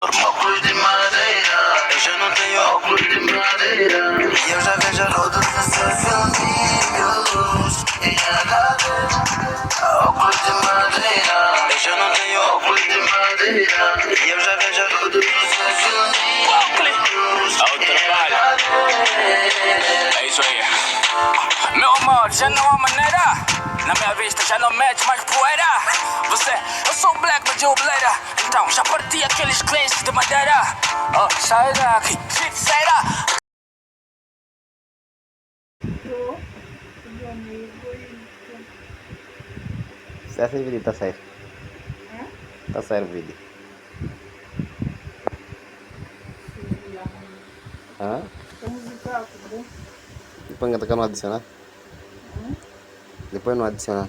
Óculos de madeira, eu já não tenho óculos de madeira. E eu já vejo todos os seus amigos em HD. Óculos de madeira, eu já não tenho óculos de madeira. E eu já vejo todos os seus amigos em HD. É isso aí. Meu amor, já não há maneira. Na minha vista já não mete mais poeira. Eu sou um black, mas de obleira. Então já parti aqueles clientes de madeira. Oh, sai daqui, feiticeira. Está sem vídeo, está certo. Está certo o vídeo. Hã? Depois ainda não adicionar? Depois não adicionar.